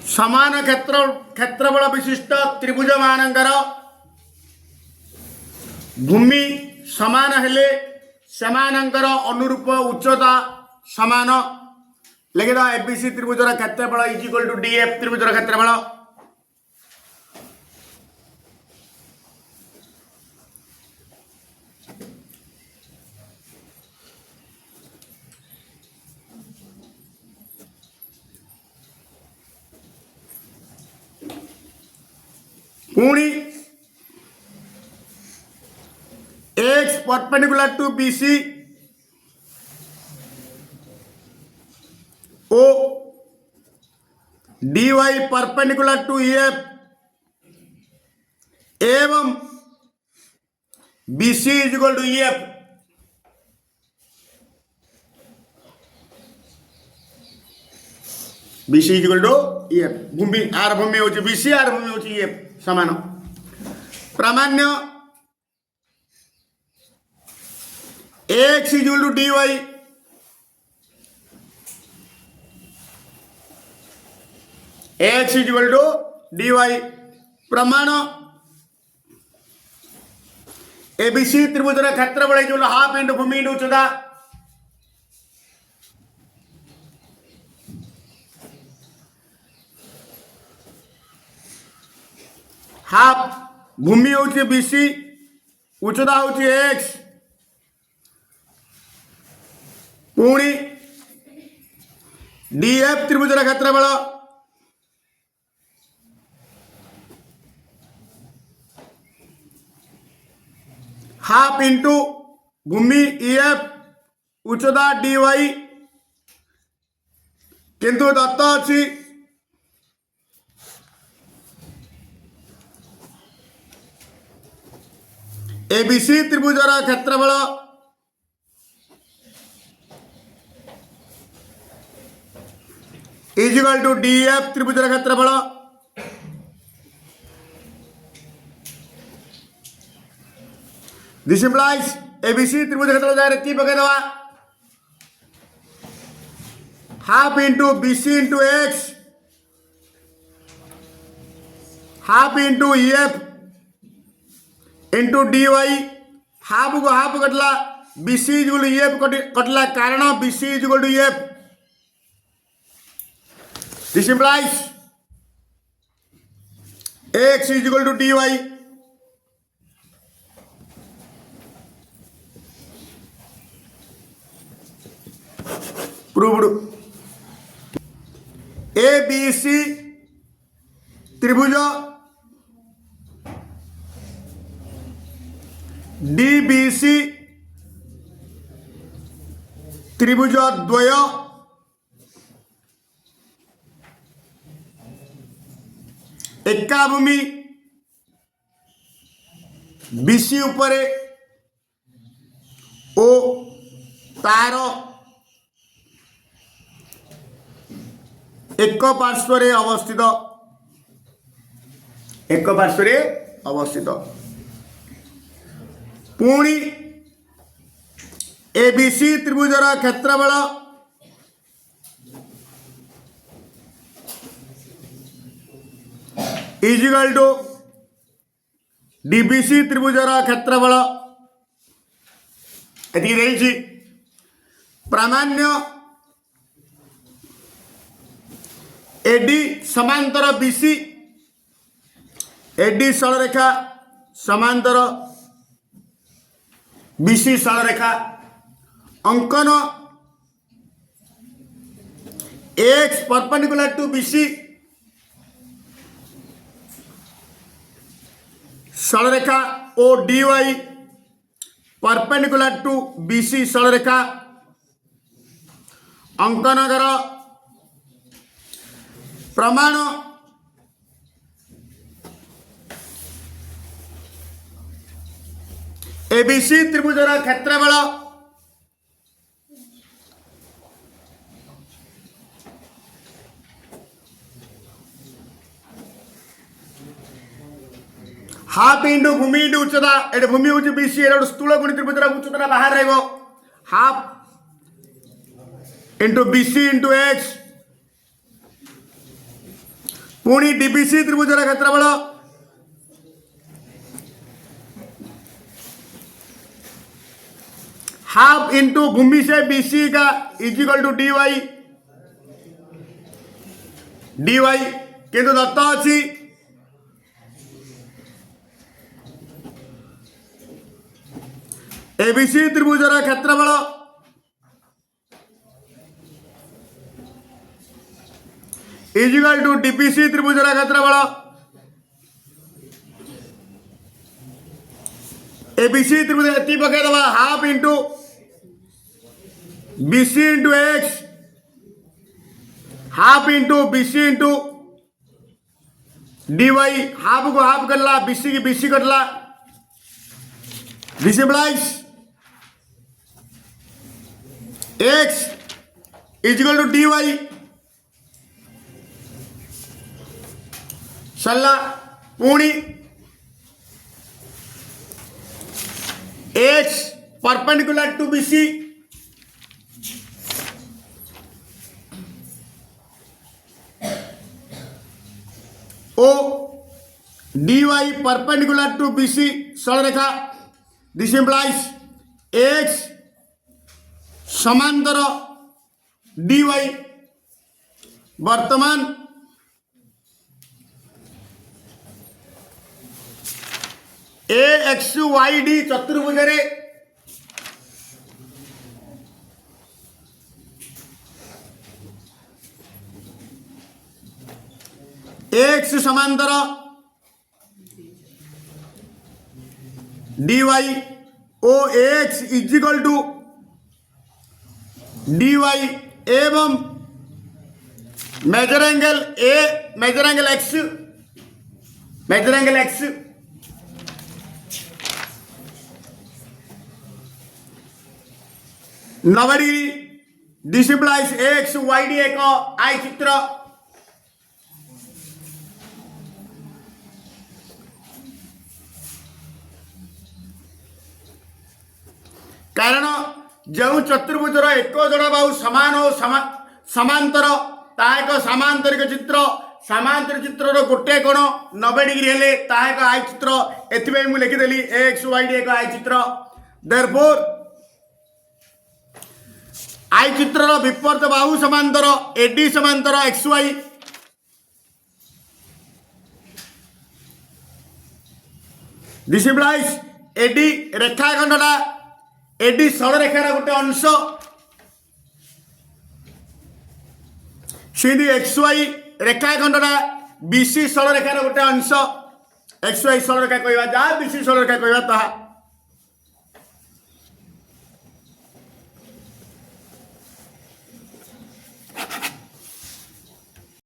समान क्षेत्रफल विशिष्ट त्रिभुज मानकर भूमि समान हेले सेमानंकर अनुरूप उच्चता समान लिखिद एबीसी त्रिभुजर क्षेत्रफल इज इक्वल टू डीएफ त्रिभुजर क्षेत्रफल। पुणी x परपेंडिकुलर टू BC ओ dy परपेंडिकुलर टू EF एवं BC is equal to EF। BC is equal to EF भूमि आर भूमि होची BC आर भूमि होची EF समान प्रामाण्य x is equal to dy x is equal to dy प्रमाण एबीसी त्रिभुजर क्षेत्रफल इज इक्वल हाफ इंटू भूमि इंटू उच्चता। हाफ भूमि होची BC उच्चता होची x पुणी डीएफ त्रिभुजर क्षेत्रफल हाफ इंटू भूमि EF उच्चता dy किंतु दत्त अच्छी एबीसी त्रिभुजर क्षेत्रफल इज इक्वल टू डीएफ त्रिभुजर क्षेत्रफल। दिस इंप्लाइज एबीसी त्रिभुज क्षेत्रफल जाए की पके दवा half into BC into x half into EF into dy half को हाफ कटला BC is equal to EF कटला कारण BC is equal to EF। This implies x is equal to dy proved। ABC त्रिभुज DBC त्रिभुज द्वय एका भूमि BC उपरे ओ तार एक पार्श्वरे अवस्थित पुणी एबीसी त्रिभुजर क्षेत्रफल इज इक्वल टू डीबीसी त्रिभुजर क्षेत्रफल एति प्रामाण्य एडी समांतर BC एडी सरलरेखा समांतर BC सरलरेखा अंकन x परपेंडिकुलर टू BC सरलरेखा ओ dy परपेंडिकुलर टू BC सरलरेखा अंकन कर प्रमाण एबीसी त्रिभुजर क्षेत्रफल हाफ इंटू भूमि इंटू उच्चता ये भूमि हूँ BC ये स्थूल गुणी त्रिभुजर उच्चता बाहर रही half into BC into x पुणी डीबीसी त्रिभुजर क्षेत्रफल हाफ इंटू भूमि से बीसी का इजिकल टू डी वाई किंतु दत्त अच्छी एबीसी त्रिभुजर क्षेत्रफल इजिकल टू डीपीसी त्रिभुजर क्षेत्रफल एबीसी त्रिभुज एति पकड़ दबा half into BC into x half into BC into D Y half को हाफ करला बीसी की बीसी करला this implies X equal to D Y सल्ला पुणी X perpendicular to BC O D Y perpendicular to BC सरल रेखा this implies X समांतर D Y वर्तमान ए एक्स वाई डी चतुर्भुज एक्स समांतर D Y O X equal to D Y एवं major angle ए major angle x नवडी this implies x Y D एक आई चित्र कारण जो चतुर्भुजर एक जड़ा बाहु समान और समांतर ताक सामांतरिक चित्र सामांतरिक चित्र गोटे कोण 90 डिग्री हेले ताक आई चित्र एथि मुझे लिखिदेली एक्स वाई डी एक आई चित्र देयरफॉर आई चित्र विपरीत बाहु समांतर एडी समांतर x y this implies AD रेखाखंडटा एडी सरल रेखार गोटे अंश सीधी एक्स वाई रेखाखंडटा बीसी सरल रेखार गोटे अंश एक्स वाई सरल रेखा कहवा जहाँ बीसी सरल रेखा कहवा ताहा